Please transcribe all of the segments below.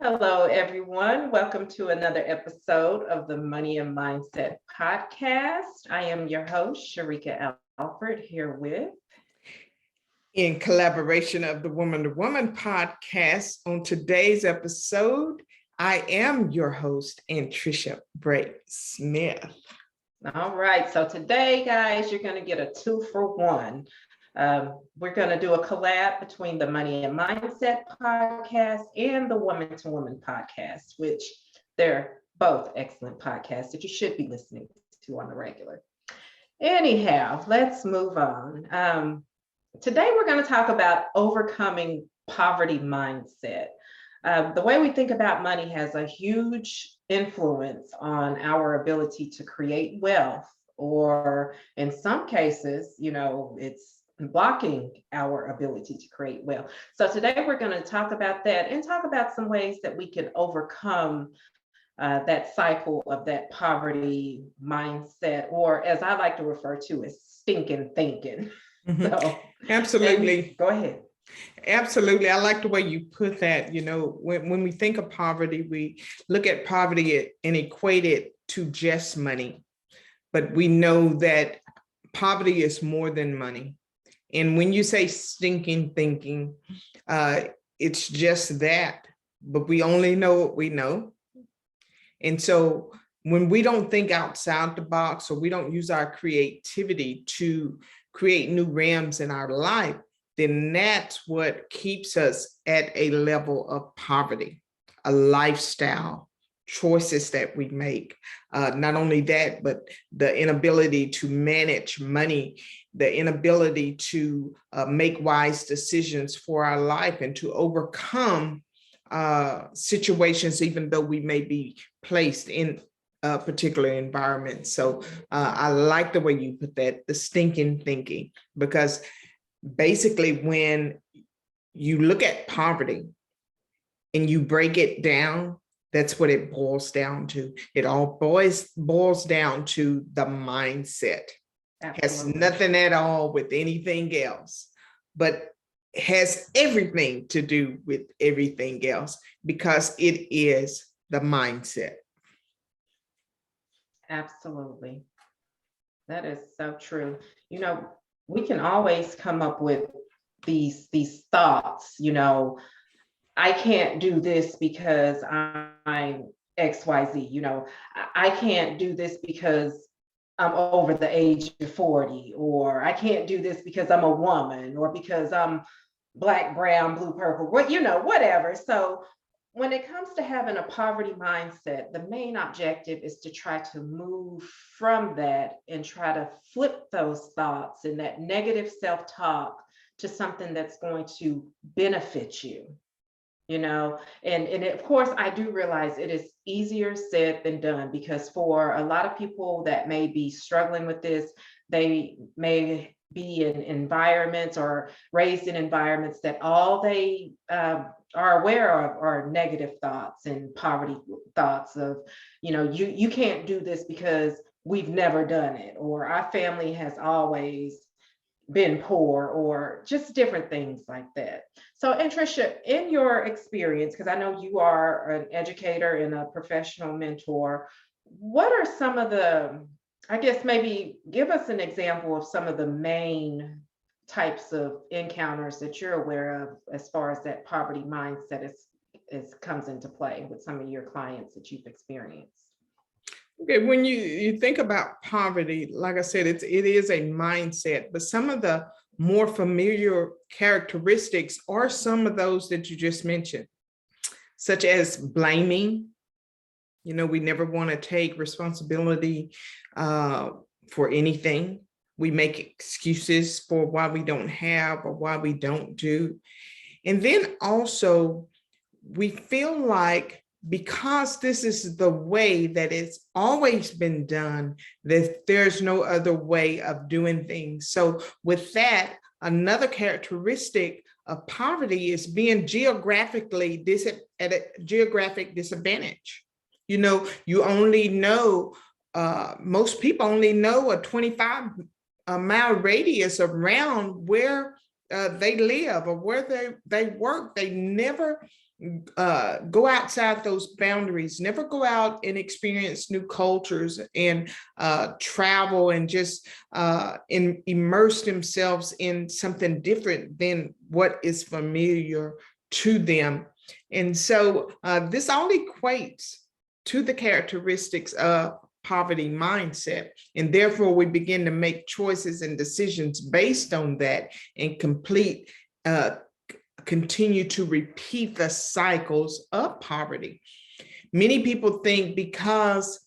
Hello, everyone. Welcome to another episode of the Money and Mindset podcast. I am your host, Sheryka Alford, here with. In collaboration of the Woman to Woman podcast, on today's episode, I am your host, Anntricia Bray Smith. All right. So today, guys, you're going to get a 2-for-1. We're going to do a collab between the Money and Mindset podcast and the Woman to Woman podcast, which they're both excellent podcasts that you should be listening to on the regular. Anyhow, let's move on. Today, we're going to talk about overcoming poverty mindset. The way we think about money has a huge influence on our ability to create wealth, or in some cases, it's blocking our ability to create wealth. So today we're going to talk about that and talk about some ways that we can overcome that cycle of that poverty mindset, or as I like to refer to as stinking thinking. Mm-hmm. So, absolutely. Go ahead. Absolutely. I like the way you put that. When we think of poverty, we look at poverty and equate it to just money. But we know that poverty is more than money. And when you say stinking thinking, it's just that. But we only know what we know. And so when we don't think outside the box, or we don't use our creativity to create new realms in our life, then that's what keeps us at a level of poverty, a lifestyle, choices that we make. Not only that, but the inability to manage money, the inability to make wise decisions for our life and to overcome situations, even though we may be placed in a particular environment. So I like the way you put that, the stinking thinking, because basically when you look at poverty and you break it down, that's what it boils down to. It all boils down to the mindset. Absolutely. Has nothing at all with anything else, but has everything to do with everything else, because it is the mindset. Absolutely. That is so true. We can always come up with these thoughts, I can't do this because I'm XYZ, I can't do this because I'm over the age of 40, or I can't do this because I'm a woman, or because I'm Black, brown, blue, purple, whatever. So when it comes to having a poverty mindset, the main objective is to try to move from that and try to flip those thoughts and that negative self-talk to something that's going to benefit you. And of course, I do realize it is easier said than done, because for a lot of people that may be struggling with this, they may be in environments or raised in environments that all they are aware of are negative thoughts and poverty thoughts of, you can't do this because we've never done it, or our family has always been poor, or just different things like that. So, Anntricia, in your experience, because I know you are an educator and a professional mentor, what are some of the, I guess maybe give us an example of some of the main types of encounters that you're aware of as far as that poverty mindset comes into play with some of your clients that you've experienced. Okay, when you think about poverty, like I said, it is a mindset, but some of the more familiar characteristics are some of those that you just mentioned, such as blaming. We never want to take responsibility for anything. We make excuses for why we don't have or why we don't do. And then also, we feel like because this is the way that it's always been done, that there's no other way of doing things. So with that, another characteristic of poverty is being geographically at a geographic disadvantage. You only know, most people only know a 25-mile radius around where they live or where they work. They never go outside those boundaries, never go out and experience new cultures and travel and just immerse themselves in something different than what is familiar to them. And so this all equates to the characteristics of poverty mindset. And therefore, we begin to make choices and decisions based on that and continue to repeat the cycles of poverty. Many people think because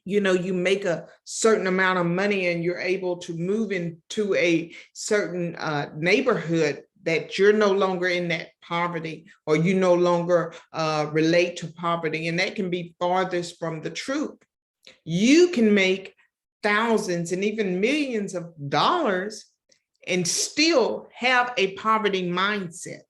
you make a certain amount of money and you're able to move into a certain neighborhood that you're no longer in that poverty, or you no longer relate to poverty. And that can be farthest from the truth. You can make thousands and even millions of dollars and still have a poverty mindset.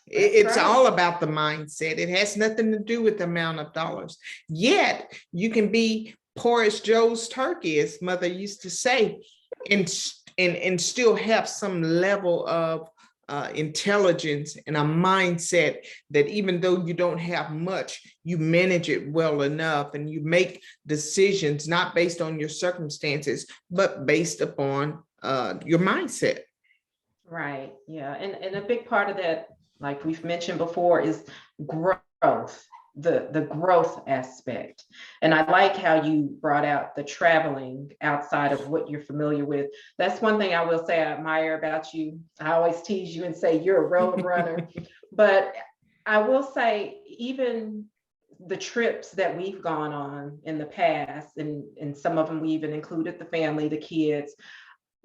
It's right. All about the mindset. It has nothing to do with the amount of dollars. Yet you can be poor as Joe's turkey, as mother used to say, and still have some level of intelligence and a mindset that even though you don't have much, you manage it well enough and you make decisions not based on your circumstances, but based upon your mindset. Right. Yeah. And a big part of that, like we've mentioned before, is growth, the growth aspect. And I like how you brought out the traveling outside of what you're familiar with. That's one thing I will say I admire about you. I always tease you and say you're a road runner, but I will say even the trips that we've gone on in the past, and some of them we even included the family, the kids,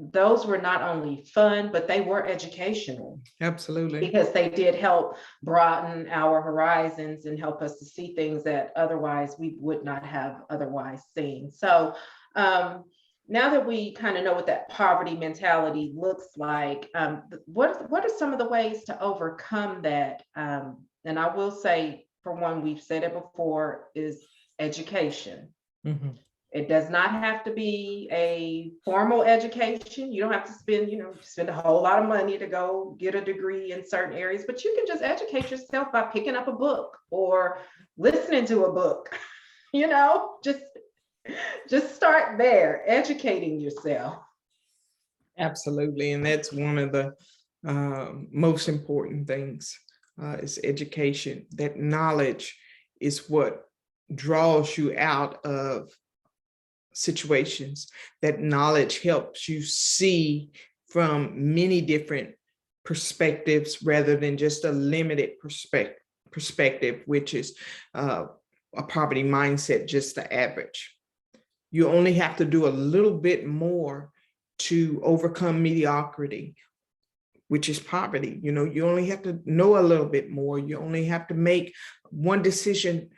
those were not only fun, but they were educational. Absolutely. Because they did help broaden our horizons and help us to see things that otherwise we would not have otherwise seen. So now that we kind of know what that poverty mentality looks like, what are some of the ways to overcome that? And I will say, for one, we've said it before, is education. Mm-hmm. It does not have to be a formal education. You don't have to spend a whole lot of money to go get a degree in certain areas, but you can just educate yourself by picking up a book or listening to a book, just start there, educating yourself. Absolutely. And that's one of the most important things is education. That knowledge is what draws you out of situations. That knowledge helps you see from many different perspectives rather than just a limited perspective, which is a poverty mindset, just the average. You only have to do a little bit more to overcome mediocrity, which is poverty. You only have to know a little bit more. You only have to make one decision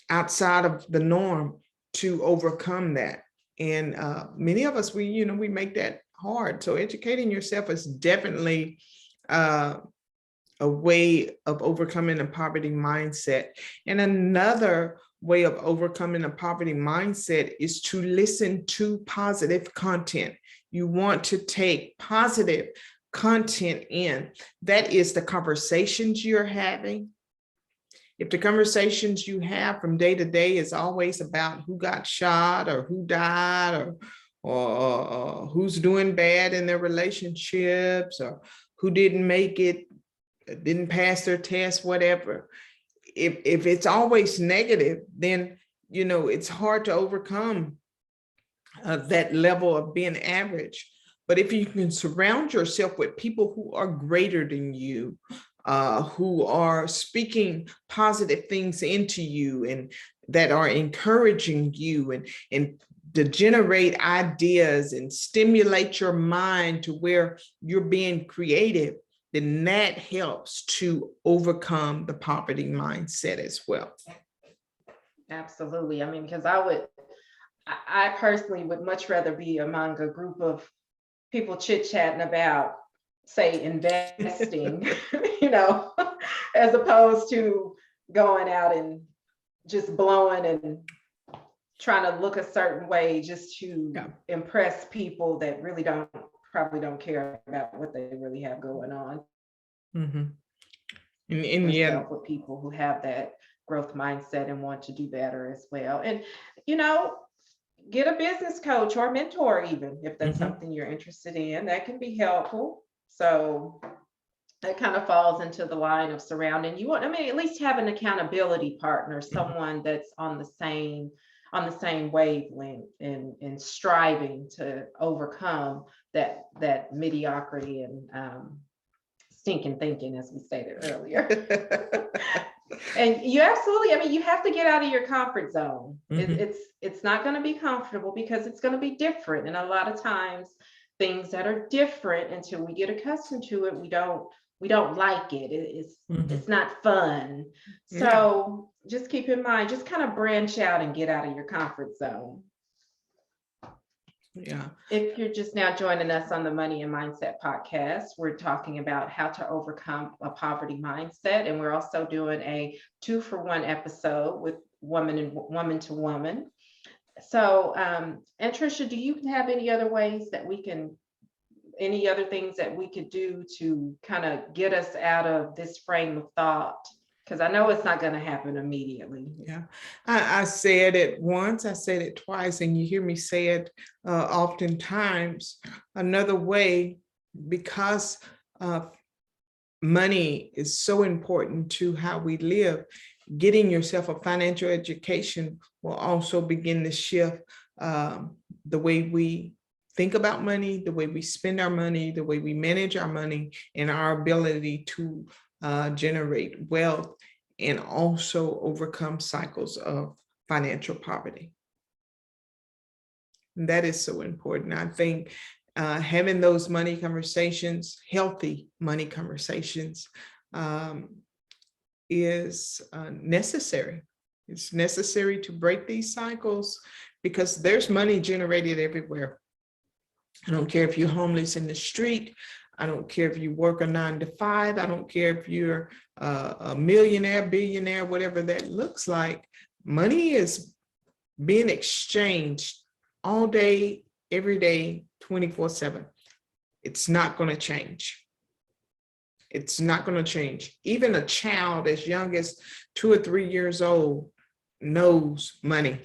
outside of the norm to overcome that. And many of us, we make that hard. So educating yourself is definitely a way of overcoming a poverty mindset. And another way of overcoming a poverty mindset is to listen to positive content. You want to take positive content in. That is the conversations you're having. If the conversations you have from day to day is always about who got shot or who died or who's doing bad in their relationships or who didn't make it, didn't pass their test, whatever. If it's always negative, then, it's hard to overcome that level of being average. But if you can surround yourself with people who are greater than you, who are speaking positive things into you and that are encouraging you and to generate ideas and stimulate your mind to where you're being creative, then that helps to overcome the poverty mindset as well. Absolutely. I mean, because I personally would much rather be among a group of people chit-chatting about, say, investing, as opposed to going out and just blowing and trying to look a certain way just to Yeah. impress people that really probably don't care about what they really have going on. Mhm. And yeah, Yourself with people who have that growth mindset and want to do better as well. And, get a business coach or mentor, even if that's mhm, something you're interested in, that can be helpful. So that kind of falls into the line of surrounding you. I mean, at least have an accountability partner, mhm. someone that's on the same wavelength and striving to overcome that mediocrity and stinking thinking, as we stated earlier. And you absolutely, I mean, you have to get out of your comfort zone. Mhm. It's not going to be comfortable because it's going to be different. And a lot of times things that are different, until we get accustomed to it, we don't like it. It's Mhm. not fun. Yeah. So just keep in mind, just kind of branch out and get out of your comfort zone. Yeah. If you're just now joining us on the Money and Mindset podcast, we're talking about how to overcome a poverty mindset. And we're also doing a 2-for-1 episode with woman to woman. So, Anntricia, do you have any other any other things that we could do to kind of get us out of this frame of thought? Because I know it's not going to happen immediately. Yeah. I said it once, I said it twice, and you hear me say it oftentimes. Another way, because money is so important to how we live, getting yourself a financial education will also begin to shift the way we think about money, the way we spend our money, the way we manage our money, and our ability to generate wealth and also overcome cycles of financial poverty. And that is so important. I think having those money conversations, healthy money conversations, is necessary. It's necessary to break these cycles because there's money generated everywhere. I don't care if you're homeless in the street. I don't care if you work a 9 to 5. I don't care if you're a millionaire, billionaire, whatever that looks like. Money is being exchanged all day, every day, 24/7. It's not going to change. It's not going to change. Even a child as young as 2 or 3 years old knows money.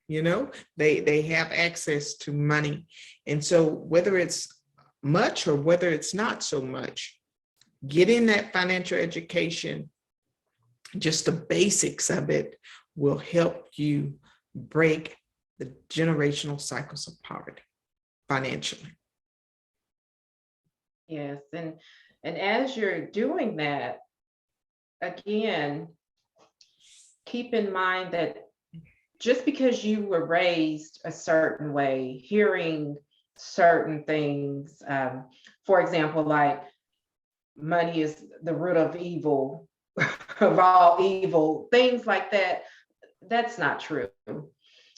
They have access to money. And so whether it's much or whether it's not so much, getting that financial education, just the basics of it, will help you break the generational cycles of poverty financially. Yes, and as you're doing that, again, keep in mind that just because you were raised a certain way, hearing certain things, for example, like money is the root of evil, of all evil, things like that, that's not true.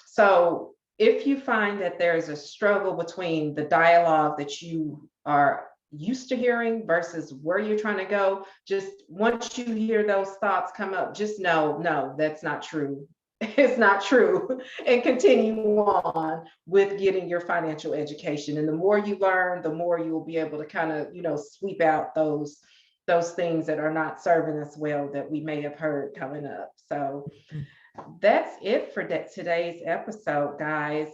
So if you find that there's a struggle between the dialogue that you are used to hearing versus where you're trying to go, just once you hear those thoughts come up, just know, no, that's not true. It's not true. And continue on with getting your financial education. And the more you learn, the more you will be able to kind of, sweep out those things that are not serving us well that we may have heard coming up. So that's it for today's episode, guys.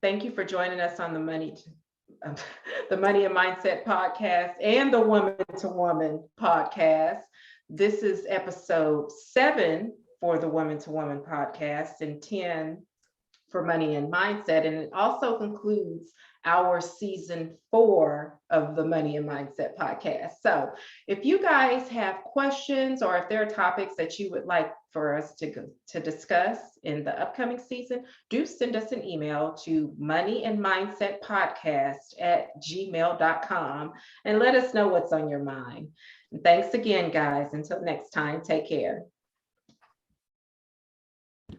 Thank you for joining us on the the Money and Mindset podcast and the Woman to Woman podcast. This is episode 7 for the Woman to Woman podcast and 10 for Money and Mindset. And it also concludes our season 4 of the Money and Mindset podcast. So if you guys have questions or if there are topics that you would like for us to discuss in the upcoming season, do send us an email to moneyandmindsetpodcast@gmail.com and let us know what's on your mind. And thanks again, guys. Until next time, take care.